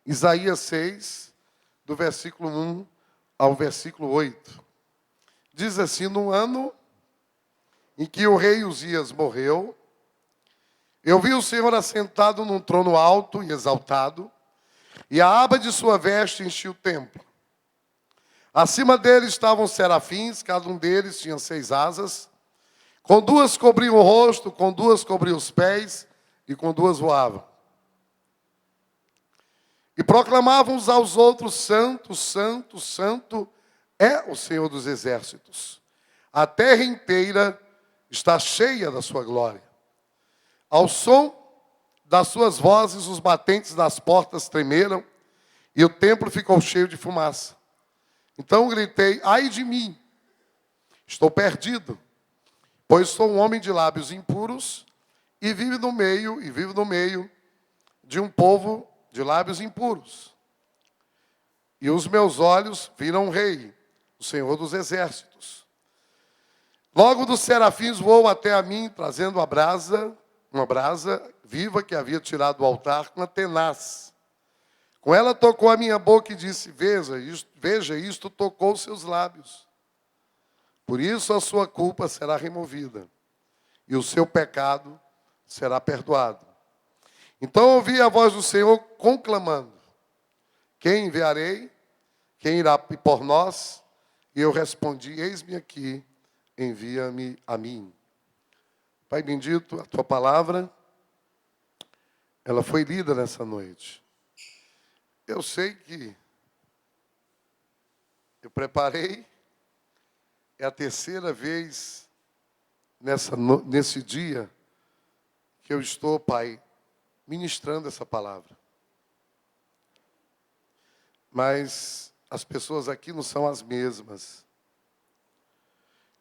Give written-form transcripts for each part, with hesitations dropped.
Isaías 6, do versículo 1 ao versículo 8. Diz assim: no ano em que o rei Uzias morreu, eu vi o Senhor assentado num trono alto e exaltado, e a aba de sua veste enchia o templo. Acima dele estavam serafins, cada um deles tinha 6 asas. Com 2 cobriam o rosto, com 2 cobriam os pés, e com 2 voavam. E proclamavam uns aos outros: Santo, Santo, Santo é o Senhor dos exércitos. A terra inteira está cheia da sua glória. Ao som das suas vozes, os batentes das portas tremeram, e o templo ficou cheio de fumaça. Então gritei: ai de mim, estou perdido, pois sou um homem de lábios impuros, e vivo no meio de um povo de lábios impuros. E os meus olhos viram o rei, o Senhor dos exércitos. Logo dos serafins voou até a mim, trazendo uma brasa viva que havia tirado do altar com a tenaz. Com ela tocou a minha boca e disse: veja, isto tocou seus lábios. Por isso a sua culpa será removida, e o seu pecado será perdoado. Então ouvi a voz do Senhor conclamando: quem enviarei? Quem irá por nós? E eu respondi: eis-me aqui, envia-me a mim. Pai bendito, a tua palavra, ela foi lida nessa noite. Eu sei que eu preparei, é a 3ª vez nesse dia que eu estou, Pai, ministrando essa palavra. Mas as pessoas aqui não são as mesmas.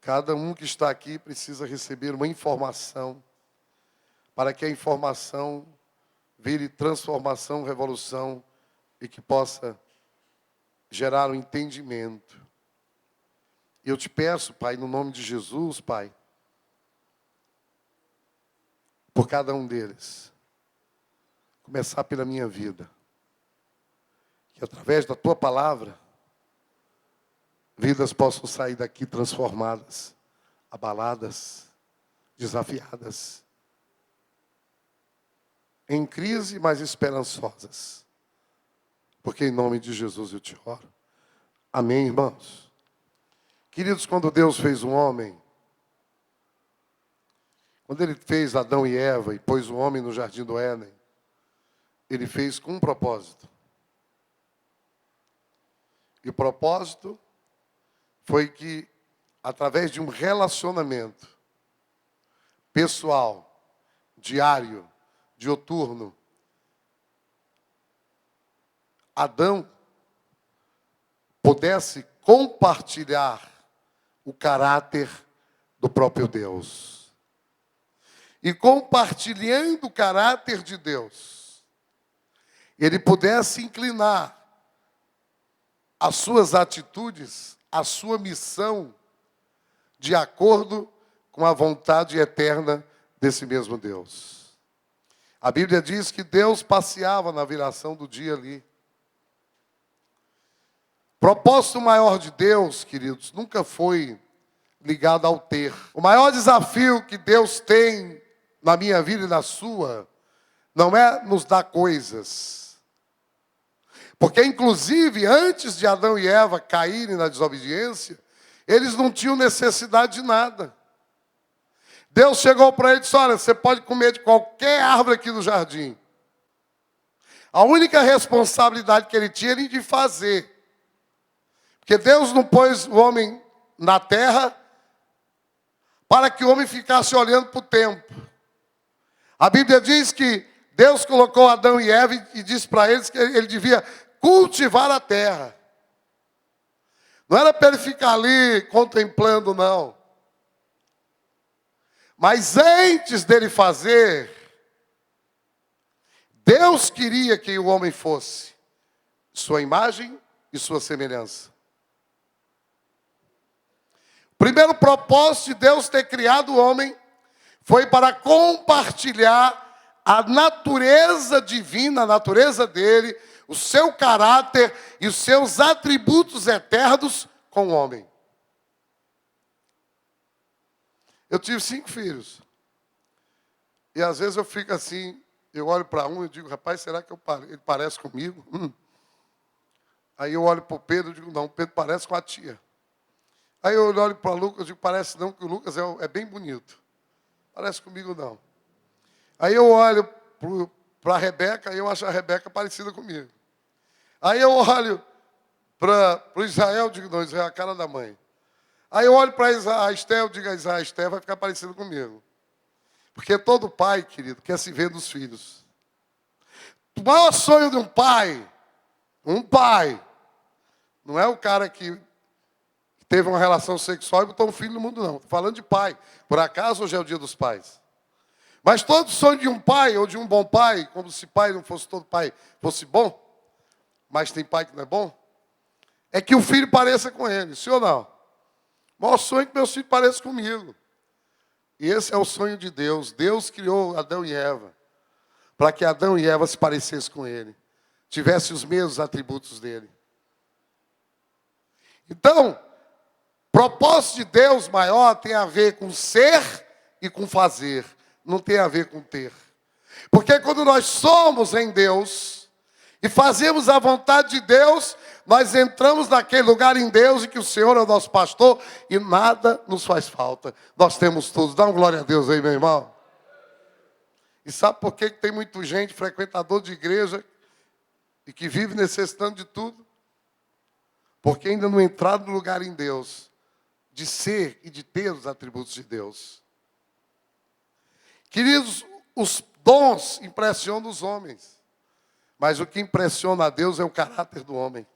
Cada um que está aqui precisa receber uma informação, para que a informação vire transformação, revolução, e que possa gerar um entendimento. E eu te peço, Pai, no nome de Jesus, Pai, por cada um deles, começar pela minha vida, que através da tua palavra, vidas possam sair daqui transformadas, abaladas, desafiadas, em crise, mas esperançosas. Porque em nome de Jesus eu te oro. Amém, irmãos? Queridos, quando Deus fez um homem, quando Ele fez Adão e Eva e pôs o homem no jardim do Éden, Ele fez com um propósito. E o propósito foi que, através de um relacionamento pessoal, diário, dioturno, Adão pudesse compartilhar o caráter do próprio Deus. E compartilhando o caráter de Deus, ele pudesse inclinar as suas atitudes, a sua missão, de acordo com a vontade eterna desse mesmo Deus. A Bíblia diz que Deus passeava na viração do dia ali. Propósito maior de Deus, queridos, nunca foi ligado ao ter. O maior desafio que Deus tem na minha vida e na sua, não é nos dar coisas. Porque, inclusive, antes de Adão e Eva caírem na desobediência, eles não tinham necessidade de nada. Deus chegou para eles e disse: olha, você pode comer de qualquer árvore aqui no jardim. A única responsabilidade que ele tinha era de fazer. Porque Deus não pôs o homem na terra para que o homem ficasse olhando para o tempo. A Bíblia diz que Deus colocou Adão e Eva e disse para eles que ele devia cultivar a terra. Não era para ele ficar ali contemplando, não. Mas antes dele fazer, Deus queria que o homem fosse sua imagem e sua semelhança. O primeiro propósito de Deus ter criado o homem foi para compartilhar a natureza divina, a natureza dele, o seu caráter e os seus atributos eternos com o homem. Eu tive 5 filhos. E às vezes eu fico assim, eu olho para um e digo, rapaz, será que ele parece comigo? Aí eu olho para o Pedro e digo, não, o Pedro parece com a tia. Aí eu olho para o Lucas e digo, parece não, que o Lucas é bem bonito. Parece comigo não. Aí eu olho para a Rebeca e eu acho a Rebeca parecida comigo. Aí eu olho para o Israel e digo, não, Israel é a cara da mãe. Aí eu olho para a Esté e digo, a Esté vai ficar parecida comigo. Porque todo pai, querido, quer se ver dos filhos. O maior sonho de um pai, não é o cara que teve uma relação sexual e botou um filho no mundo, não. Estou falando de pai. Por acaso, hoje é o dia dos pais. Mas todo sonho de um pai, ou de um bom pai, como se pai não fosse todo pai, fosse bom, mas tem pai que não é bom, é que o filho pareça com ele, sim ou não? O maior sonho é que meus filhos pareçam comigo. E esse é o sonho de Deus. Deus criou Adão e Eva para que Adão e Eva se parecessem com ele, tivessem os mesmos atributos dele. Então, propósito de Deus maior tem a ver com ser e com fazer, não tem a ver com ter. Porque quando nós somos em Deus e fazemos a vontade de Deus, nós entramos naquele lugar em Deus em que o Senhor é o nosso pastor e nada nos faz falta. Nós temos tudo. Dá uma glória a Deus aí, meu irmão. E sabe por que tem muita gente, frequentador de igreja, e que vive necessitando de tudo? Porque ainda não entraram no lugar em Deus, de ser e de ter os atributos de Deus. Queridos, os dons impressionam os homens, mas o que impressiona a Deus é o caráter do homem.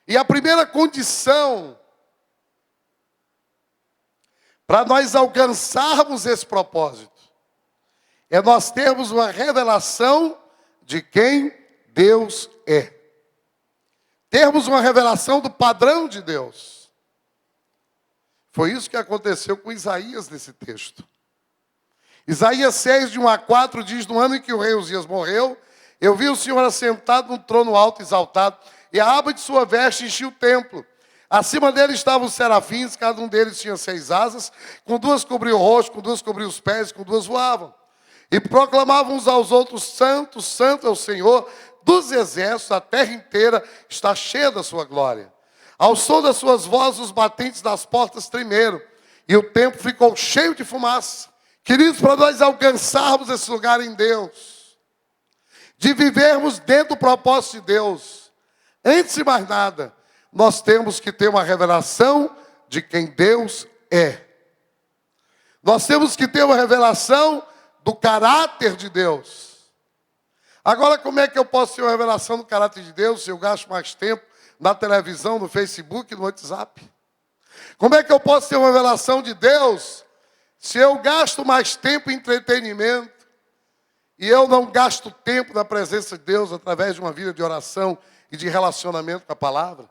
E a primeira condição para nós alcançarmos esse propósito é nós termos uma revelação de quem Deus é. Termos uma revelação do padrão de Deus. Foi isso que aconteceu com Isaías nesse texto. Isaías 6, de 1 a 4, diz, no ano em que o rei Uzias morreu, eu vi o Senhor assentado num trono alto e exaltado, e a aba de sua veste enchia o templo. Acima dele estavam os serafins, cada um deles tinha 6 asas, com 2 cobriam o rosto, com 2 cobriam os pés, com 2 voavam. E proclamavam uns aos outros, santo, santo é o Senhor dos exércitos, a terra inteira está cheia da sua glória. Ao som das suas vozes, os batentes das portas tremeram, e o templo ficou cheio de fumaça. Queridos, para nós alcançarmos esse lugar em Deus, de vivermos dentro do propósito de Deus, antes de mais nada, nós temos que ter uma revelação de quem Deus é. Nós temos que ter uma revelação do caráter de Deus. Agora, como é que eu posso ter uma revelação do caráter de Deus se eu gasto mais tempo na televisão, no Facebook, no WhatsApp? Como é que eu posso ter uma revelação de Deus se eu gasto mais tempo em entretenimento e eu não gasto tempo na presença de Deus através de uma vida de oração e de relacionamento com a palavra?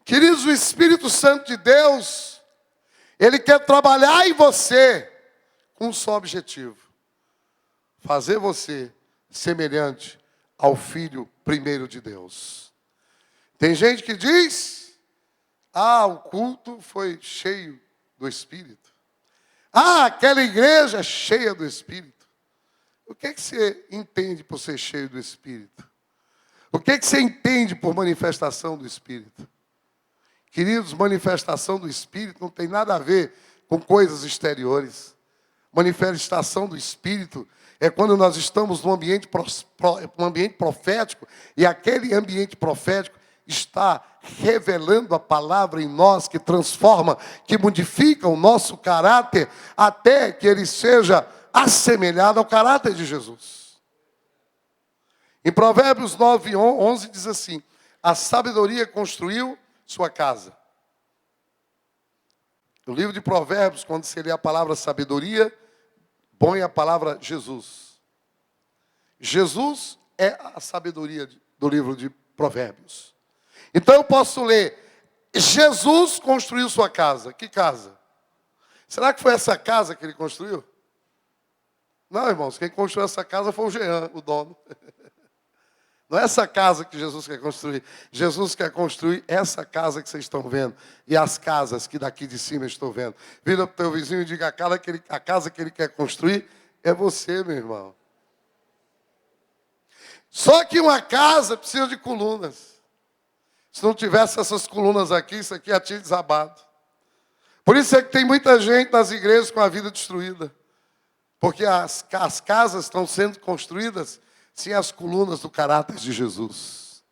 Queridos, o Espírito Santo de Deus, Ele quer trabalhar em você com um só objetivo: fazer você semelhante ao Filho primeiro de Deus. Tem gente que diz, o culto foi cheio do Espírito. Aquela igreja é cheia do Espírito. O que você entende por ser cheio do Espírito? O que você entende por manifestação do Espírito? Queridos, manifestação do Espírito não tem nada a ver com coisas exteriores. Manifestação do Espírito é quando nós estamos num ambiente profético e aquele ambiente profético está revelando a palavra em nós, que transforma, que modifica o nosso caráter até que ele seja assemelhado ao caráter de Jesus. Em Provérbios 9, 11 diz assim: a sabedoria construiu sua casa. No livro de Provérbios, quando se lê a palavra sabedoria, põe a palavra Jesus. Jesus é a sabedoria do livro de Provérbios. Então eu posso ler, Jesus construiu sua casa. Que casa? Será que foi essa casa que ele construiu? Não, irmãos, quem construiu essa casa foi o Jean, o dono. Não é essa casa que Jesus quer construir. Jesus quer construir essa casa que vocês estão vendo. E as casas que daqui de cima eu estou vendo. Vira para o teu vizinho e diga, a casa que ele quer construir é você, meu irmão. Só que uma casa precisa de colunas. Se não tivesse essas colunas aqui, isso aqui já tinha desabado. Por isso é que tem muita gente nas igrejas com a vida destruída. Porque as casas estão sendo construídas sem as colunas do caráter de Jesus.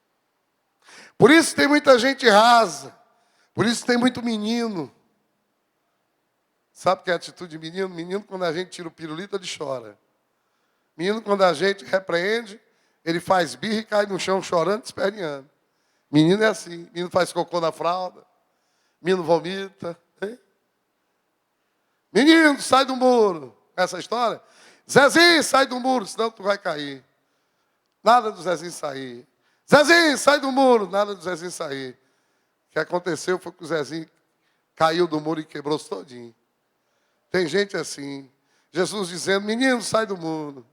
Por isso tem muita gente rasa. Por isso tem muito menino. Sabe o que é a atitude de menino? Menino, quando a gente tira o pirulito, ele chora. Menino, quando a gente repreende, ele faz birra e cai no chão chorando, esperneando. Menino é assim. Menino faz cocô na fralda. Menino vomita. Hein? Menino, sai do muro. Essa história? Zezinho, sai do muro, senão tu vai cair. Nada do Zezinho sair. Zezinho, sai do muro. Nada do Zezinho sair. O que aconteceu foi que o Zezinho caiu do muro e quebrou-se todinho. Tem gente assim. Jesus dizendo, menino, sai do muro.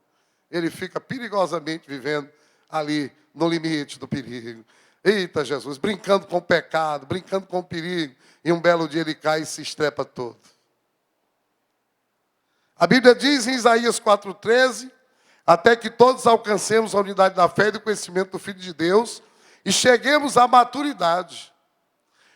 Ele fica perigosamente vivendo ali no limite do perigo. Eita, Jesus, brincando com o pecado, brincando com o perigo. E um belo dia ele cai e se estrepa todo. A Bíblia diz em Isaías 4,13, até que todos alcancemos a unidade da fé e do conhecimento do Filho de Deus e cheguemos à maturidade.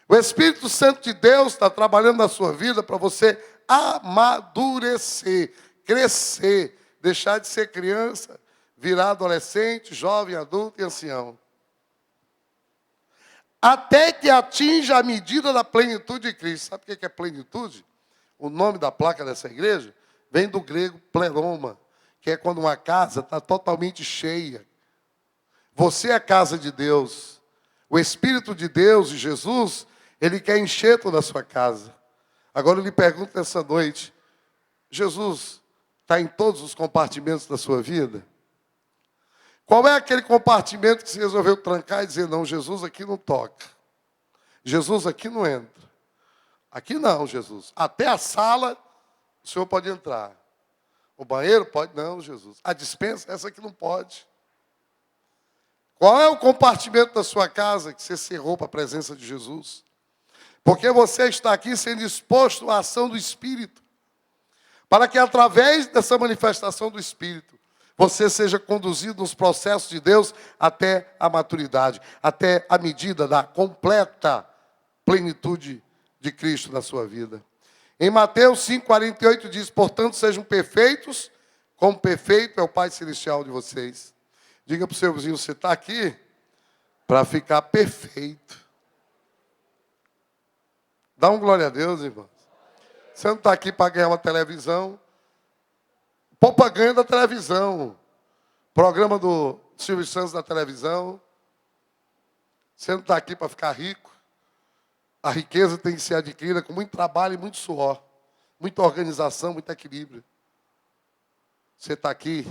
O Espírito Santo de Deus está trabalhando na sua vida para você amadurecer, crescer, deixar de ser criança, virar adolescente, jovem, adulto e ancião. Até que atinja a medida da plenitude de Cristo. Sabe o que é plenitude? O nome da placa dessa igreja vem do grego pleroma, que é quando uma casa está totalmente cheia. Você é a casa de Deus. O Espírito de Deus e Jesus, Ele quer encher toda a sua casa. Agora eu lhe pergunto nessa noite, Jesus está em todos os compartimentos da sua vida? Qual é aquele compartimento que você resolveu trancar e dizer, não, Jesus aqui não toca. Jesus aqui não entra. Aqui não, Jesus. Até a sala, o Senhor pode entrar. O banheiro pode? Não, Jesus. A despensa, essa aqui não pode. Qual é o compartimento da sua casa que você cerrou para a presença de Jesus? Porque você está aqui sendo exposto à ação do Espírito. Para que através dessa manifestação do Espírito, você seja conduzido nos processos de Deus até a maturidade, até a medida da completa plenitude de Cristo na sua vida. Em Mateus 5,48 diz, portanto, sejam perfeitos, como perfeito é o Pai Celestial de vocês. Diga para o seu vizinho, você está aqui para ficar perfeito. Dá um glória a Deus, irmão. Você não está aqui para ganhar uma televisão. Poupa ganha da televisão. Programa do Silvio Santos da televisão. Você não está aqui para ficar rico. A riqueza tem que ser adquirida com muito trabalho e muito suor. Muita organização, muito equilíbrio. Você está aqui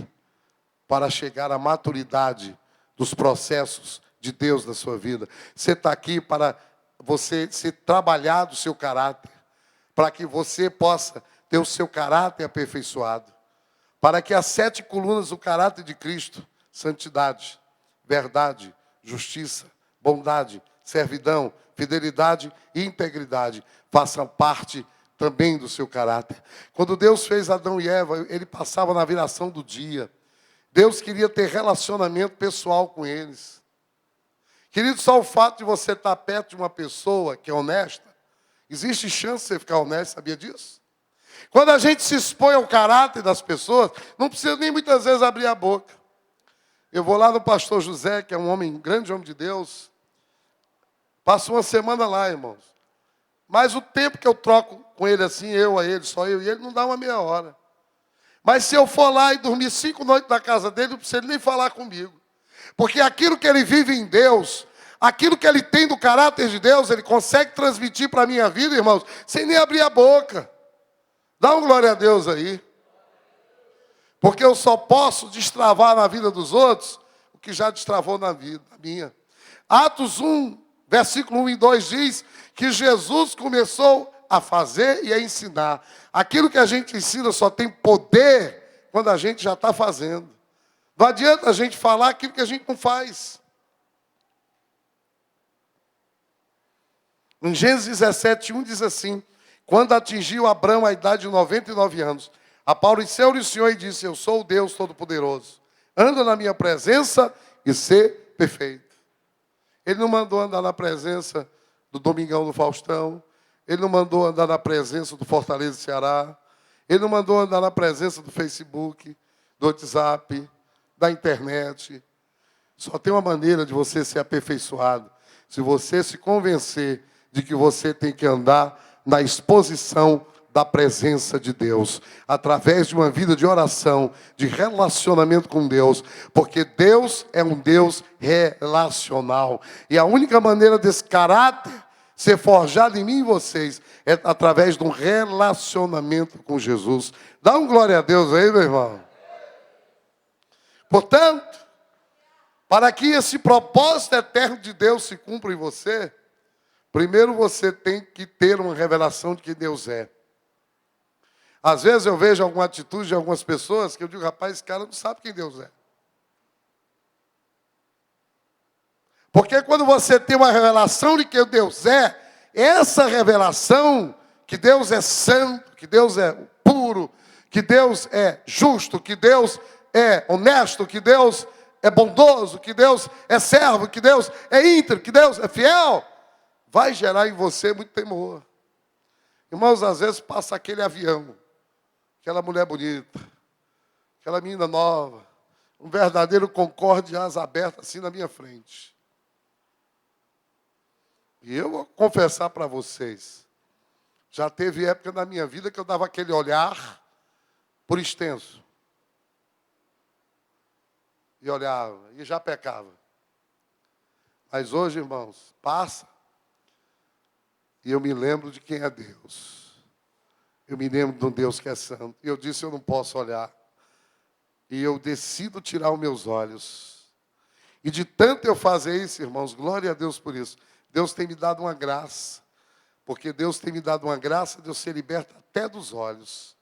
para chegar à maturidade dos processos de Deus na sua vida. Você está aqui para você se trabalhar do seu caráter. Para que você possa ter o seu caráter aperfeiçoado. Para que as 7 colunas do caráter de Cristo, santidade, verdade, justiça, bondade, servidão, fidelidade e integridade, façam parte também do seu caráter. Quando Deus fez Adão e Eva, ele passava na viração do dia. Deus queria ter relacionamento pessoal com eles. Querido, só o fato de você estar perto de uma pessoa que é honesta, existe chance de você ficar honesto, sabia disso? Quando a gente se expõe ao caráter das pessoas, não precisa nem muitas vezes abrir a boca. Eu vou lá no pastor José, que é um grande homem de Deus, passo uma semana lá, irmãos. Mas o tempo que eu troco com ele assim, eu a ele, só eu e ele, não dá uma meia hora. Mas se eu for lá e dormir 5 noites na casa dele, não precisa nem falar comigo. Porque aquilo que ele vive em Deus, aquilo que ele tem do caráter de Deus, ele consegue transmitir para a minha vida, irmãos, sem nem abrir a boca. Dá um glória a Deus aí. Porque eu só posso destravar na vida dos outros o que já destravou na vida, na minha. Atos 1, versículo 1 e 2 diz que Jesus começou a fazer e a ensinar. Aquilo que a gente ensina só tem poder quando a gente já está fazendo. Não adianta a gente falar aquilo que a gente não faz. Em Gênesis 17:1 diz assim: quando atingiu Abrão a idade de 99 anos, apareceu-lhe o Senhor e disse: eu sou o Deus Todo-Poderoso. Anda na minha presença e ser perfeito. Ele não mandou andar na presença do Domingão do Faustão. Ele não mandou andar na presença do Fortaleza Ceará. Ele não mandou andar na presença do Facebook, do WhatsApp, da internet. Só tem uma maneira de você ser aperfeiçoado: se você se convencer de que você tem que andar na exposição da presença de Deus, através de uma vida de oração, de relacionamento com Deus, porque Deus é um Deus relacional. E a única maneira desse caráter ser forjado em mim e vocês é através de um relacionamento com Jesus. Dá um glória a Deus aí, meu irmão. Portanto, para que esse propósito eterno de Deus se cumpra em você, primeiro você tem que ter uma revelação de quem Deus é. Às vezes eu vejo alguma atitude de algumas pessoas que eu digo: rapaz, esse cara não sabe quem Deus é. Porque quando você tem uma revelação de quem Deus é, essa revelação que Deus é santo, que Deus é puro, que Deus é justo, que Deus é honesto, que Deus é bondoso, que Deus é servo, que Deus é íntegro, que Deus é fiel, vai gerar em você muito temor. Irmãos, às vezes passa aquele avião, aquela mulher bonita, aquela menina nova, um verdadeiro Concorde de asa aberta assim na minha frente. E eu vou confessar para vocês, já teve época na minha vida que eu dava aquele olhar por extenso. E olhava, e já pecava. Mas hoje, irmãos, passa, e eu me lembro de quem é Deus. Eu me lembro de um Deus que é santo. E eu disse: eu não posso olhar. E eu decido tirar os meus olhos. E de tanto eu fazer isso, irmãos, glória a Deus por isso. Deus tem me dado uma graça. Porque Deus tem me dado uma graça de eu ser liberto até dos olhos.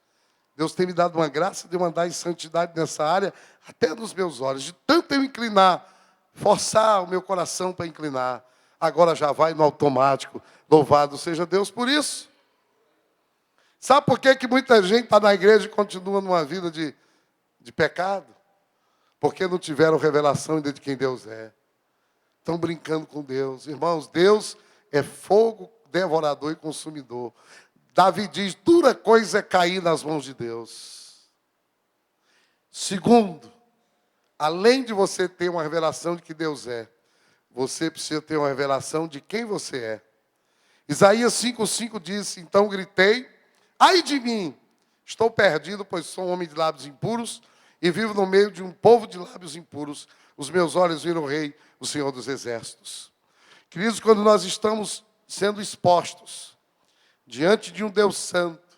Deus tem me dado uma graça de eu andar em santidade nessa área, até dos meus olhos. De tanto eu inclinar, forçar o meu coração para inclinar, agora já vai no automático. Louvado seja Deus por isso. Sabe por que muita gente está na igreja e continua numa vida de pecado? Porque não tiveram revelação ainda de quem Deus é. Estão brincando com Deus. Irmãos, Deus é fogo devorador e consumidor. Davi diz: dura coisa é cair nas mãos de Deus. Segundo, além de você ter uma revelação de que Deus é, você precisa ter uma revelação de quem você é. Isaías 5:5 diz: então gritei: ai de mim, estou perdido, pois sou um homem de lábios impuros e vivo no meio de um povo de lábios impuros. Os meus olhos viram o Rei, o Senhor dos Exércitos. Queridos, quando nós estamos sendo expostos diante de um Deus santo,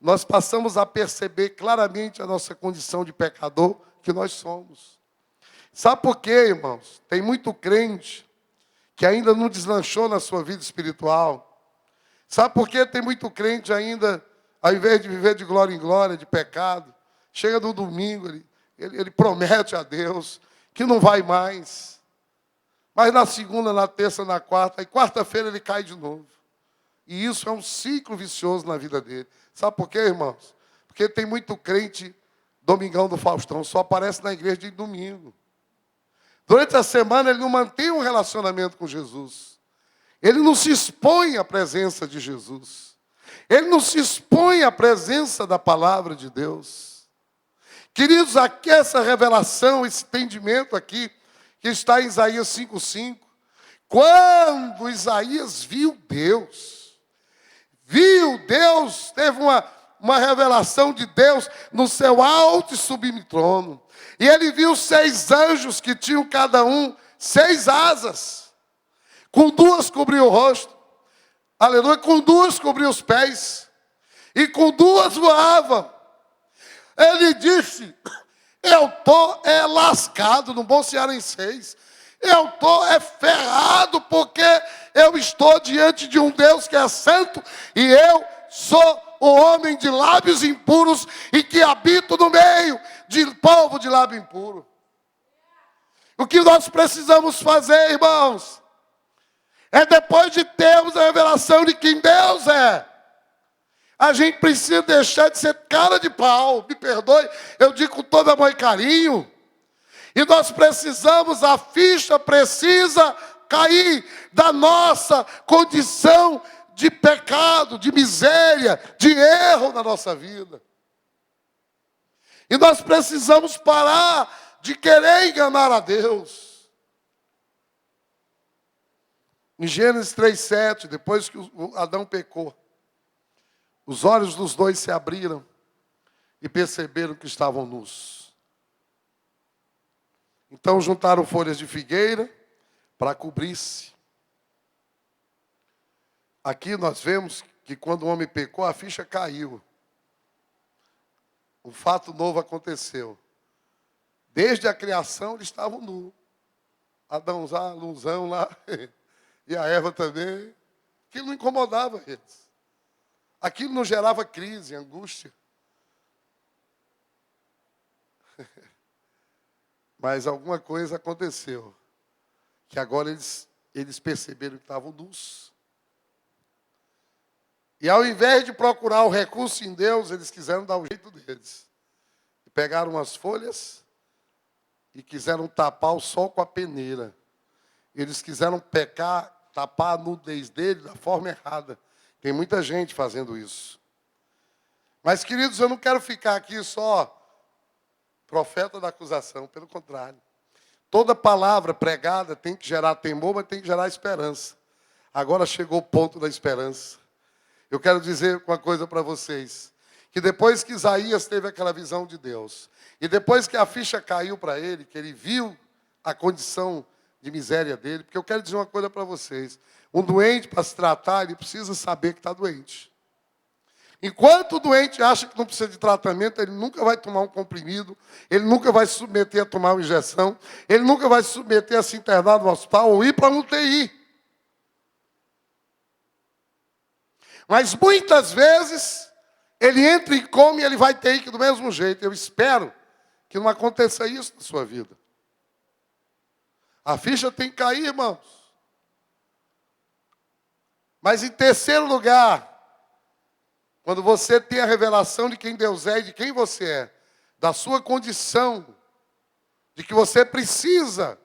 nós passamos a perceber claramente a nossa condição de pecador que nós somos. Sabe por quê, irmãos? Tem muito crente que ainda não deslanchou na sua vida espiritual. Sabe por quê? Tem muito crente ainda, ao invés de viver de glória em glória, de pecado, chega no domingo, ele promete a Deus que não vai mais. Mas na segunda, na terça, na quarta, e quarta-feira ele cai de novo. E isso é um ciclo vicioso na vida dele. Sabe por quê, irmãos? Porque tem muito crente, Domingão do Faustão, só aparece na igreja de domingo. Durante a semana ele não mantém um relacionamento com Jesus. Ele não se expõe à presença de Jesus. Ele não se expõe à presença da palavra de Deus. Queridos, aqui essa revelação, esse entendimento aqui, que está em Isaías 5:5. Quando Isaías viu Deus, teve uma revelação de Deus no seu alto e sublime trono. E ele viu 6 anjos que tinham cada um 6 asas. Com 2 cobriu o rosto, aleluia, com 2 cobriu os pés, e com 2 voava. Ele disse: eu estou lascado, no bom cearense, eu estou ferrado, porque eu estou diante de um Deus que é santo, e eu sou o homem de lábios impuros e que habito no meio de povo de lábio impuro. O que nós precisamos fazer, irmãos, é depois de termos a revelação de quem Deus é, a gente precisa deixar de ser cara de pau, me perdoe, eu digo com todo amor e carinho, e nós precisamos, a ficha precisa cair da nossa condição de pecado, de miséria, de erro na nossa vida. E nós precisamos parar de querer enganar a Deus. Em Gênesis 3:7, depois que Adão pecou, os olhos dos dois se abriram e perceberam que estavam nus. Então juntaram folhas de figueira para cobrir-se. Aqui nós vemos que quando o homem pecou, a ficha caiu. Um fato novo aconteceu. Desde a criação eles estavam nus. Adão lá, Luzão lá, e a Eva também. Aquilo não incomodava eles. Aquilo não gerava crise, angústia. Mas alguma coisa aconteceu. Que agora eles perceberam que estavam nus. E ao invés de procurar o recurso em Deus, eles quiseram dar o jeito deles. E pegaram umas folhas e quiseram tapar o sol com a peneira. Eles quiseram pecar, tapar a nudez dele da forma errada. Tem muita gente fazendo isso. Mas, queridos, eu não quero ficar aqui só profeta da acusação, pelo contrário. Toda palavra pregada tem que gerar temor, mas tem que gerar esperança. Agora chegou o ponto da esperança. Eu quero dizer uma coisa para vocês, que depois que Isaías teve aquela visão de Deus, e depois que a ficha caiu para ele, que ele viu a condição de miséria dele, porque eu quero dizer uma coisa para vocês, um doente, para se tratar, ele precisa saber que está doente. Enquanto o doente acha que não precisa de tratamento, ele nunca vai tomar um comprimido, ele nunca vai se submeter a tomar uma injeção, ele nunca vai se submeter a se internar no hospital ou ir para um UTI. Mas muitas vezes, ele entra e come e ele vai ter que ir do mesmo jeito. Eu espero que não aconteça isso na sua vida. A ficha tem que cair, irmãos. Mas em terceiro lugar, quando você tem a revelação de quem Deus é e de quem você é, da sua condição, de que você precisa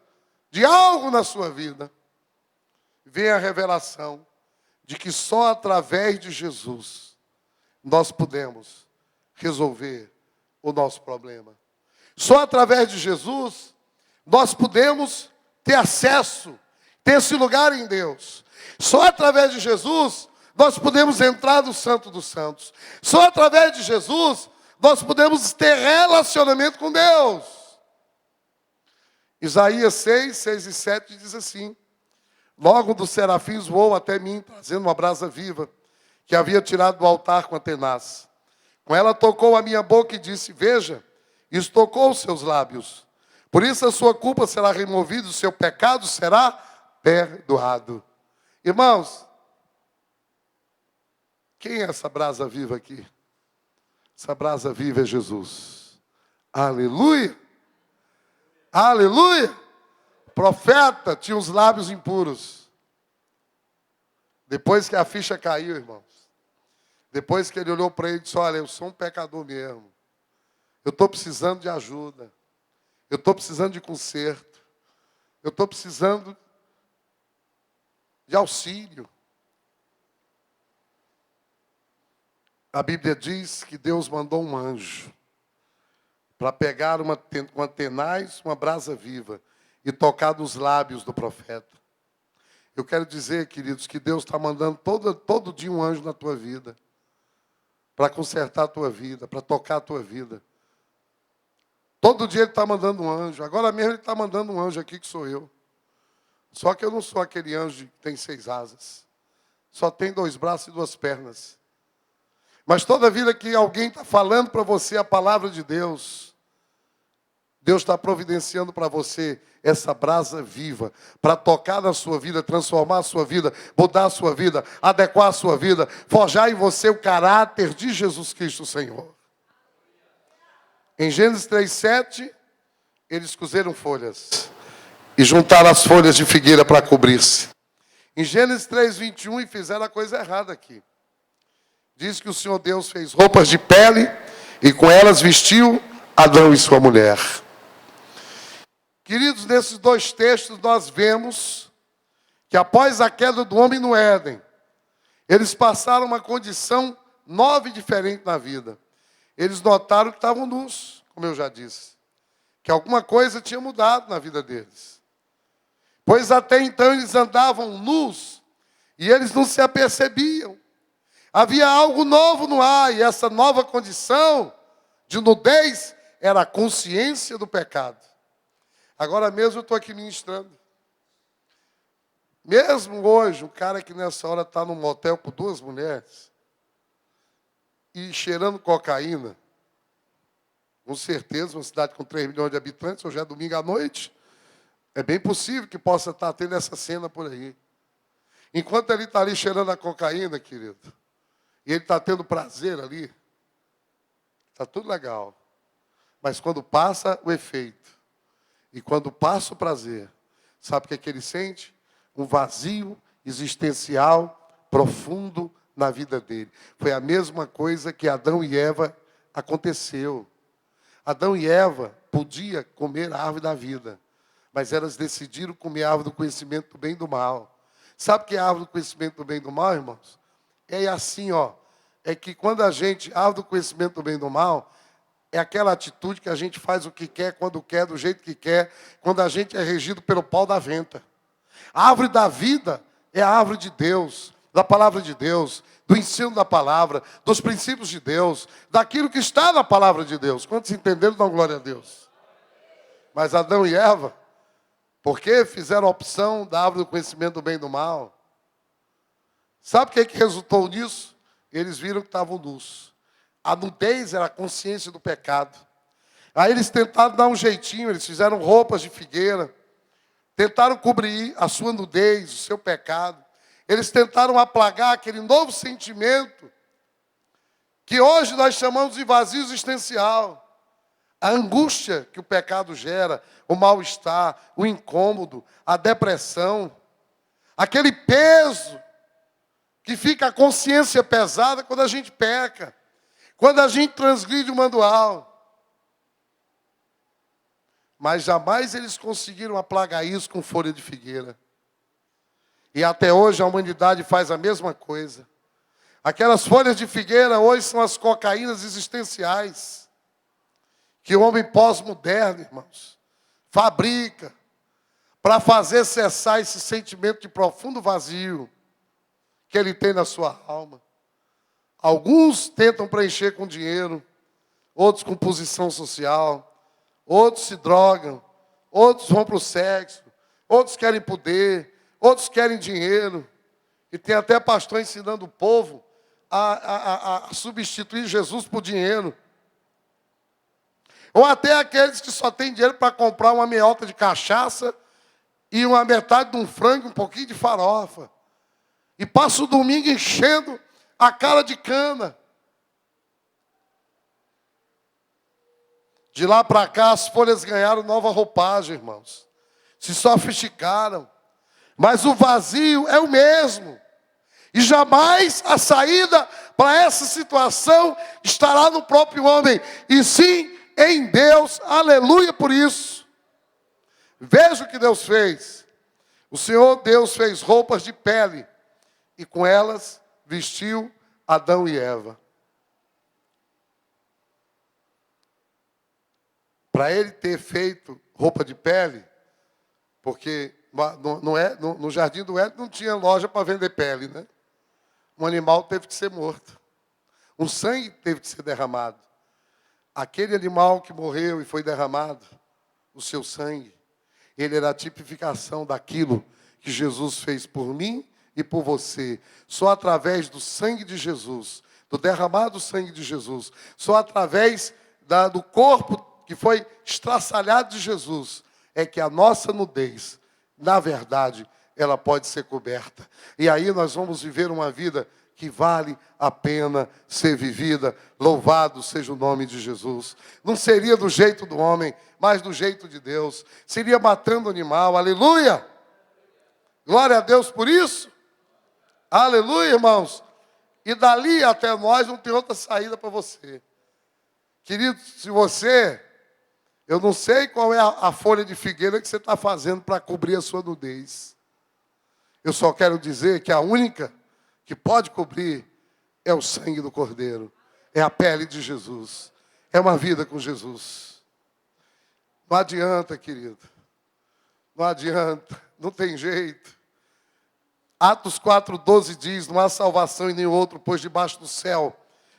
de algo na sua vida, vem a revelação de que só através de Jesus nós podemos resolver o nosso problema. Só através de Jesus nós podemos ter acesso, ter esse lugar em Deus. Só através de Jesus nós podemos entrar no Santo dos Santos. Só através de Jesus nós podemos ter relacionamento com Deus. Isaías 6 e 7 diz assim: logo dos serafins voou até mim, trazendo uma brasa viva, que havia tirado do altar com a tenaz. Com ela tocou a minha boca e disse: veja, isso tocou os seus lábios. Por isso a sua culpa será removida, o seu pecado será perdoado. Irmãos, quem é essa brasa viva aqui? Essa brasa viva é Jesus. Aleluia! Aleluia! O profeta tinha os lábios impuros. Depois que a ficha caiu, irmãos. Depois que ele olhou para ele e disse: olha, eu sou um pecador mesmo. Eu estou precisando de ajuda. Eu estou precisando de conserto. Eu estou precisando de auxílio. A Bíblia diz que Deus mandou um anjo para pegar uma tenaz, uma brasa viva e tocar nos lábios do profeta. Eu quero dizer, queridos, que Deus está mandando todo dia um anjo na tua vida para consertar a tua vida, para tocar a tua vida. Todo dia Ele está mandando um anjo. Agora mesmo Ele está mandando um anjo aqui, que sou eu. Só que eu não sou aquele anjo que tem 6 asas. Só tem 2 braços e 2 pernas. Mas toda vida que alguém está falando para você a palavra de Deus, Deus está providenciando para você essa brasa viva, para tocar na sua vida, transformar a sua vida, mudar a sua vida, adequar a sua vida, forjar em você o caráter de Jesus Cristo, Senhor. Em Gênesis 3:7, eles cozeram folhas e juntaram as folhas de figueira para cobrir-se. Em Gênesis 3:21, e fizeram a coisa errada aqui. Diz que o Senhor Deus fez roupas de pele e com elas vestiu Adão e sua mulher. Queridos, nesses dois textos nós vemos que após a queda do homem no Éden, eles passaram uma condição nova e diferente na vida. Eles notaram que estavam nus, como eu já disse. Que alguma coisa tinha mudado na vida deles. Pois até então eles andavam nus e eles não se apercebiam. Havia algo novo no ar e essa nova condição de nudez era a consciência do pecado. Agora mesmo eu estou aqui ministrando. Mesmo hoje, um cara que nessa hora está num motel com 2 mulheres e cheirando cocaína, com certeza, uma cidade com 3 milhões de habitantes, hoje é domingo à noite, é bem possível que possa estar tendo essa cena por aí. Enquanto ele está ali cheirando a cocaína, querido, e ele está tendo prazer ali, está tudo legal. Mas quando passa o efeito, e quando passa o prazer, sabe o que é que ele sente? Um vazio existencial profundo na vida dele. Foi a mesma coisa que Adão e Eva aconteceu. Adão e Eva podiam comer a árvore da vida, mas elas decidiram comer a árvore do conhecimento do bem e do mal. Sabe o que é a árvore do conhecimento do bem e do mal, irmãos? É assim, ó. É que quando a árvore do conhecimento do bem e do mal, é aquela atitude que a gente faz o que quer, quando quer, do jeito que quer, quando a gente é regido pelo pau da venta. A árvore da vida é a árvore de Deus, da palavra de Deus, do ensino da palavra, dos princípios de Deus, daquilo que está na palavra de Deus. Quantos entenderam, dão glória a Deus. Mas Adão e Eva, por que fizeram a opção da árvore do conhecimento do bem e do mal? Sabe o que resultou nisso? Eles viram que estavam nus. A nudez era a consciência do pecado. Aí eles tentaram dar um jeitinho, eles fizeram roupas de figueira, tentaram cobrir a sua nudez, o seu pecado. Eles tentaram aplagar aquele novo sentimento que hoje nós chamamos de vazio existencial. A angústia que o pecado gera, o mal-estar, o incômodo, a depressão, aquele peso que fica a consciência pesada quando a gente peca, quando a gente transgride o manual. Mas jamais eles conseguiram aplagar isso com folha de figueira. E até hoje a humanidade faz a mesma coisa. Aquelas folhas de figueira hoje são as cocaínas existenciais que o homem pós-moderno, irmãos, fabrica para fazer cessar esse sentimento de profundo vazio que ele tem na sua alma. Alguns tentam preencher com dinheiro, outros com posição social, outros se drogam, outros vão para o sexo, outros querem poder, outros querem dinheiro. E tem até pastor ensinando o povo a substituir Jesus por dinheiro. Ou até aqueles que só têm dinheiro para comprar uma meiota de cachaça e uma metade de um frango, um pouquinho de farofa. E passa o domingo enchendo a cara de cana. De lá para cá, as folhas ganharam nova roupagem, irmãos. Se sofisticaram. Mas o vazio é o mesmo. E jamais a saída para essa situação estará no próprio homem, e sim em Deus. Aleluia por isso. Veja o que Deus fez. O Senhor Deus fez roupas de pele, e com elas vestiu Adão e Eva. Para ele ter feito roupa de pele, porque no Jardim do Éden não tinha loja para vender pele, né? Um animal teve que ser morto. Um sangue teve que ser derramado. Aquele animal que morreu e foi derramado, o seu sangue, ele era a tipificação daquilo que Jesus fez por mim e por você. Só através do sangue de Jesus, do derramado sangue de Jesus, só através do corpo que foi estraçalhado de Jesus, é que a nossa nudez, na verdade, ela pode ser coberta. E aí nós vamos viver uma vida que vale a pena ser vivida. Louvado seja o nome de Jesus. Não seria do jeito do homem, mas do jeito de Deus. Seria matando animal. Aleluia! Glória a Deus por isso. Aleluia, irmãos. E dali até nós não tem outra saída para você. Querido, se você... Eu não sei qual é a folha de figueira que você está fazendo para cobrir a sua nudez. Eu só quero dizer que a única que pode cobrir é o sangue do Cordeiro. É a pele de Jesus. É uma vida com Jesus. Não adianta, querido. Não adianta. Não tem jeito. Atos 4:12 diz, não há salvação em nenhum outro, pois debaixo do céu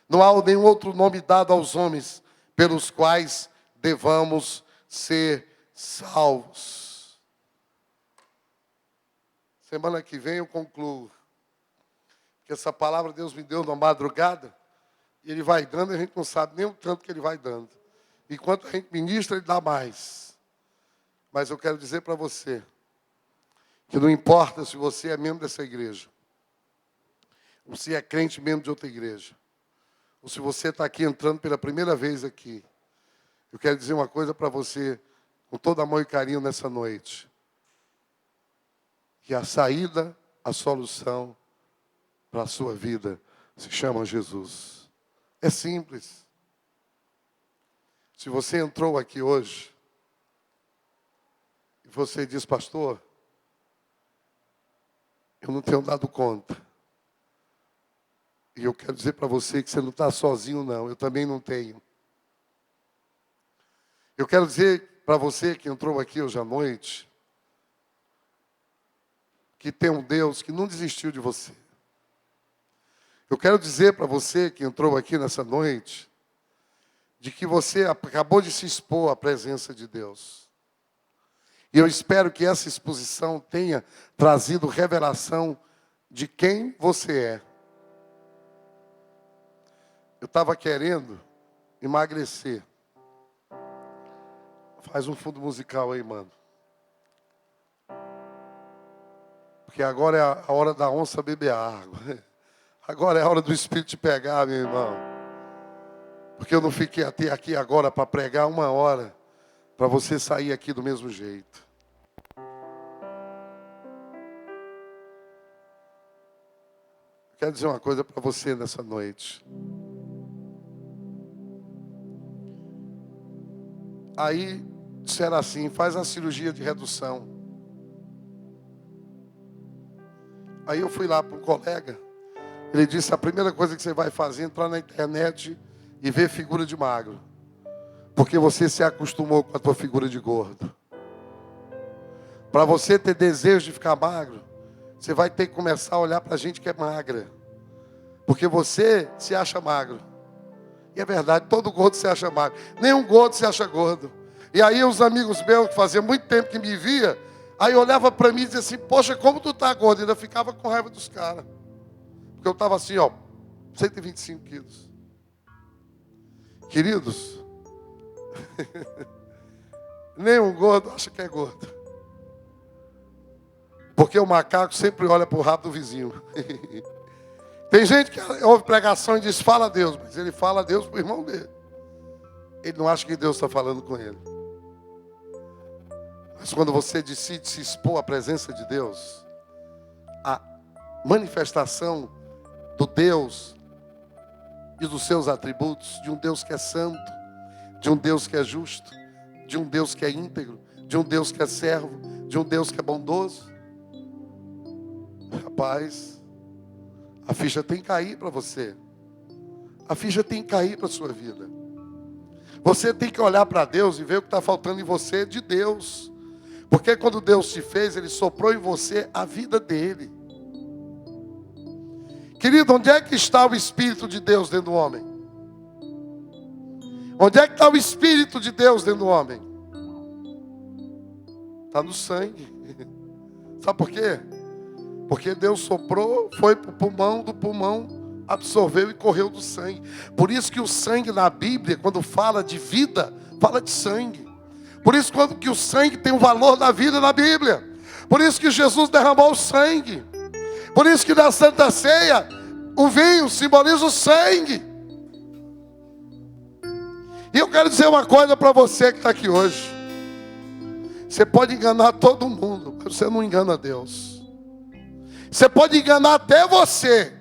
não há nenhum outro nome dado aos homens, pelos quais devamos ser salvos. Semana que vem eu concluo. Porque essa palavra Deus me deu na madrugada, e Ele vai dando, e a gente não sabe nem o tanto que Ele vai dando. Enquanto a gente ministra, Ele dá mais. Mas eu quero dizer para você, que não importa se você é membro dessa igreja, ou se é crente membro de outra igreja, ou se você está aqui entrando pela primeira vez aqui, eu quero dizer uma coisa para você, com todo amor e carinho nessa noite. Que a saída, a solução para a sua vida se chama Jesus. É simples. Se você entrou aqui hoje, e você diz, pastor, eu não tenho dado conta. E eu quero dizer para você que você não está sozinho, não. Eu também não tenho. Eu quero dizer para você que entrou aqui hoje à noite, que tem um Deus que não desistiu de você. Eu quero dizer para você que entrou aqui nessa noite, de que você acabou de se expor à presença de Deus. E eu espero que essa exposição tenha trazido revelação de quem você é. Eu estava querendo emagrecer. Faz um fundo musical aí, mano. Porque agora é a hora da onça beber água. Agora é a hora do Espírito te pegar, meu irmão. Porque eu não fiquei até aqui agora para pregar 1 hora, para você sair aqui do mesmo jeito. Quero dizer uma coisa para você nessa noite. Aí disseram assim, faz a cirurgia de redução. Aí eu fui lá para um colega, ele disse, a primeira coisa que você vai fazer é entrar na internet e ver figura de magro. Porque você se acostumou com a tua figura de gordo. Para você ter desejo de ficar magro, você vai ter que começar a olhar para a gente que é magra. Porque você se acha magro. E é verdade, todo gordo se acha magro. Nenhum gordo se acha gordo. E aí os amigos meus, que fazia muito tempo que me via, aí olhava para mim e dizia assim, poxa, como tu tá gordo? E ainda ficava com raiva dos caras. Porque eu estava assim, ó, 125 quilos. Queridos, nenhum gordo acha que é gordo. Porque o macaco sempre olha para o rabo do vizinho. Tem gente que ouve pregação e diz, fala a Deus, mas ele fala a Deus para o irmão dele. Ele não acha que Deus está falando com ele. Mas quando você decide se expor à presença de Deus, a manifestação do Deus e dos seus atributos, de um Deus que é santo, de um Deus que é justo, de um Deus que é íntegro, de um Deus que é servo, de um Deus que é bondoso. Rapaz, a ficha tem que cair para você. A ficha tem que cair para a sua vida. Você tem que olhar para Deus e ver o que está faltando em você de Deus. Porque quando Deus te fez, Ele soprou em você a vida dEle. Querido, onde é que está o Espírito de Deus dentro do homem? Onde é que está o Espírito de Deus dentro do homem? Está no sangue. Sabe por quê? Porque Deus soprou, foi para o pulmão, do pulmão absorveu e correu do sangue. Por isso que o sangue na Bíblia, quando fala de vida, fala de sangue. Por isso que o sangue tem o valor da vida na Bíblia. Por isso que Jesus derramou o sangue. Por isso que na Santa Ceia, o vinho simboliza o sangue. E eu quero dizer uma coisa para você que está aqui hoje. Você pode enganar todo mundo, mas você não engana Deus. Você pode enganar até você,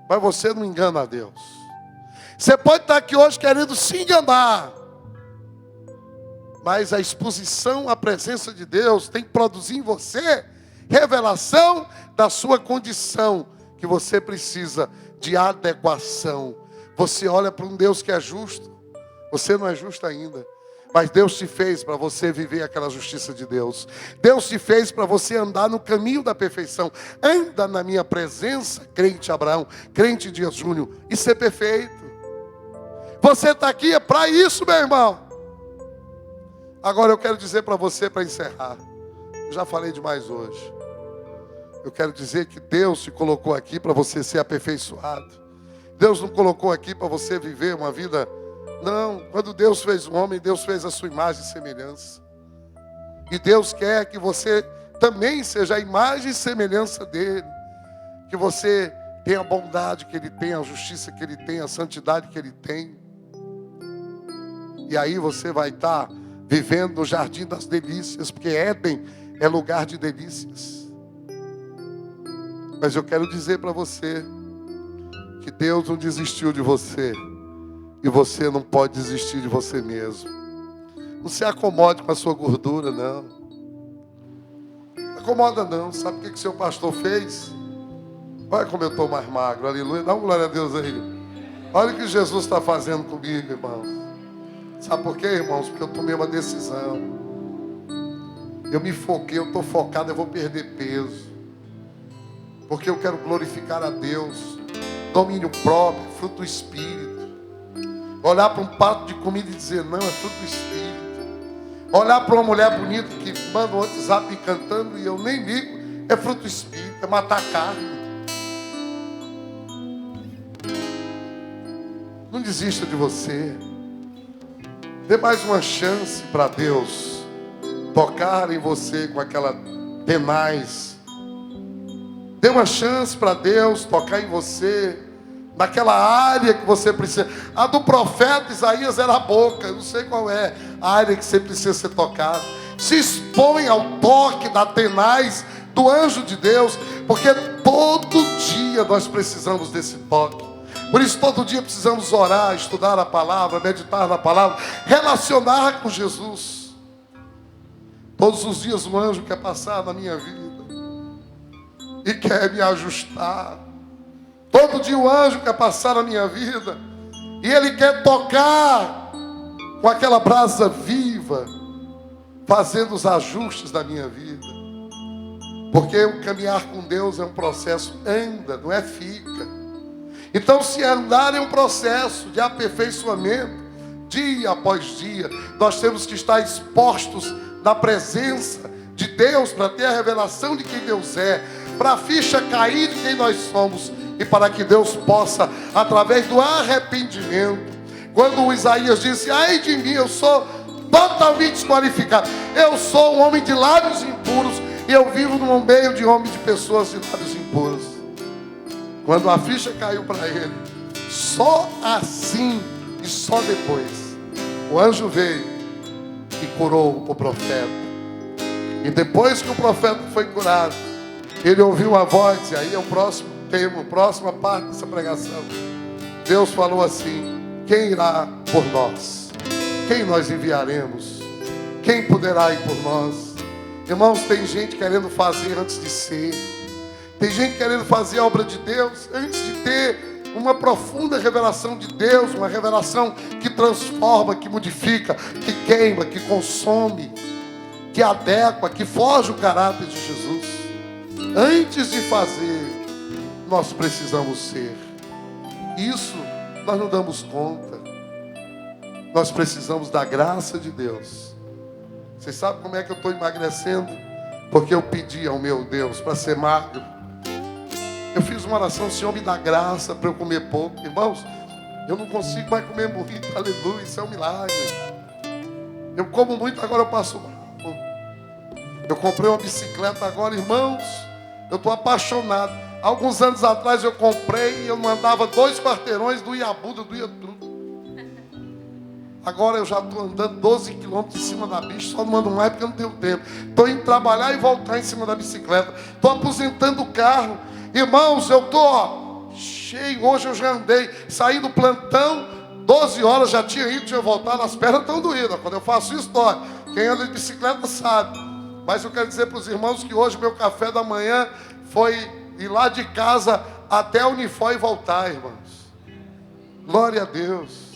mas você não engana a Deus. Você pode estar aqui hoje querendo se enganar, mas a exposição à presença de Deus tem que produzir em você revelação da sua condição, que você precisa de adequação. Você olha para um Deus que é justo, você não é justo ainda, mas Deus te fez para você viver aquela justiça de Deus. Deus te fez para você andar no caminho da perfeição. Anda na minha presença, crente Abraão, crente Dias Júnior, e ser perfeito. Você está aqui é para isso, meu irmão. Agora eu quero dizer para você, para encerrar, eu já falei demais hoje. Eu quero dizer que Deus te colocou aqui para você ser aperfeiçoado. Deus não colocou aqui para você viver uma vida... Não, quando Deus fez o homem, Deus fez a sua imagem e semelhança. E Deus quer que você também seja a imagem e semelhança dele. Que você tenha a bondade que ele tem, a justiça que ele tem, a santidade que ele tem. E aí você vai estar vivendo no jardim das delícias, porque Éden é lugar de delícias. Mas eu quero dizer para você que Deus não desistiu de você. E você não pode desistir de você mesmo. Não se acomode com a sua gordura, não. Não acomoda não. Sabe o que seu pastor fez? Olha como eu estou mais magro, aleluia. Dá uma glória a Deus aí. Olha o que Jesus está fazendo comigo, irmãos. Sabe por quê, irmãos? Porque eu tomei uma decisão. Eu me foquei, eu estou focado, eu vou perder peso. Porque eu quero glorificar a Deus. Domínio próprio, fruto do Espírito. Olhar para um prato de comida e dizer, não, é fruto do Espírito. Olhar para uma mulher bonita que manda um WhatsApp cantando e eu nem ligo, é fruto do Espírito, é matar a carne. Não desista de você. Dê mais uma chance para Deus tocar em você com aquela tenaz. Dê uma chance para Deus tocar em você naquela área que você precisa. A do profeta Isaías era a boca. Eu não sei qual é a área que você precisa ser tocado. Se expõe ao toque da tenaz do anjo de Deus, porque todo dia nós precisamos desse toque. Por isso todo dia precisamos orar, estudar a palavra, meditar na palavra, relacionar com Jesus. Todos os dias um anjo quer passar na minha vida e quer me ajustar. Todo dia o anjo quer passar na minha vida e ele quer tocar com aquela brasa viva, fazendo os ajustes da minha vida. Porque o caminhar com Deus é um processo, anda, não é fica. Então, se andar é um processo de aperfeiçoamento, dia após dia, nós temos que estar expostos na presença de Deus para ter a revelação de quem Deus é, para a ficha cair de quem nós somos. E para que Deus possa, através do arrependimento, quando o Isaías disse, ai de mim, eu sou totalmente desqualificado. Eu sou um homem de lábios impuros e eu vivo no meio de homens, de pessoas de lábios impuros. Quando a ficha caiu para ele, só assim e só depois, o anjo veio e curou o profeta. E depois que o profeta foi curado, ele ouviu a voz, e aí é o próximo tema, a próxima parte dessa pregação. Deus falou assim, quem irá por nós? Quem nós enviaremos? Quem poderá ir por nós? Irmãos, tem gente querendo fazer antes de ser. Tem gente querendo fazer a obra de Deus antes de ter uma profunda revelação de Deus, uma revelação que transforma, que modifica, que queima, que consome, que adequa, que foge o caráter de Jesus. Antes de fazer, nós precisamos ser. Isso nós não damos conta. Nós precisamos da graça de Deus. Vocês sabem como é que eu estou emagrecendo? Porque eu pedi ao meu Deus para ser magro. Eu fiz uma oração: Senhor, me dá graça para eu comer pouco. Irmãos, eu não consigo mais comer muito, aleluia, isso é um milagre. Eu como muito, agora eu passo mal. Eu comprei uma bicicleta agora, irmãos, eu estou apaixonado. Alguns anos atrás eu comprei e eu andava 2 quarteirões do Iabuda, do Iatru. Agora eu já estou andando 12 quilômetros em cima da bicha, só não ando mais porque eu não tenho tempo. Estou indo trabalhar e voltar em cima da bicicleta. Estou aposentando o carro. Irmãos, eu estou cheio. Hoje eu já andei, saí do plantão, 12 horas, já tinha ido, tinha voltado, as pernas estão doídas. Quando eu faço isso, dói. Quem anda de bicicleta sabe. Mas eu quero dizer para os irmãos que hoje meu café da manhã foi ir lá de casa até a Unifor e voltar, irmãos. Glória a Deus.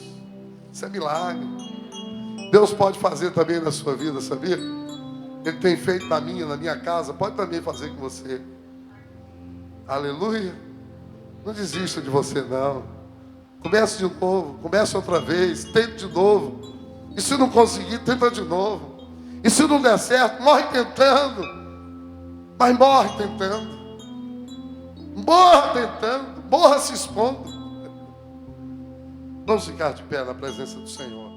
Isso é milagre. Deus pode fazer também na sua vida, sabia? Ele tem feito na minha casa, pode também fazer com você. Aleluia. Não desista de você, não. Comece de novo, comece outra vez, tente de novo. E se não conseguir, tenta de novo. E se não der certo, morre tentando. Mas morre tentando. Morra tentando, morra se expondo. Vamos ficar de pé na presença do Senhor.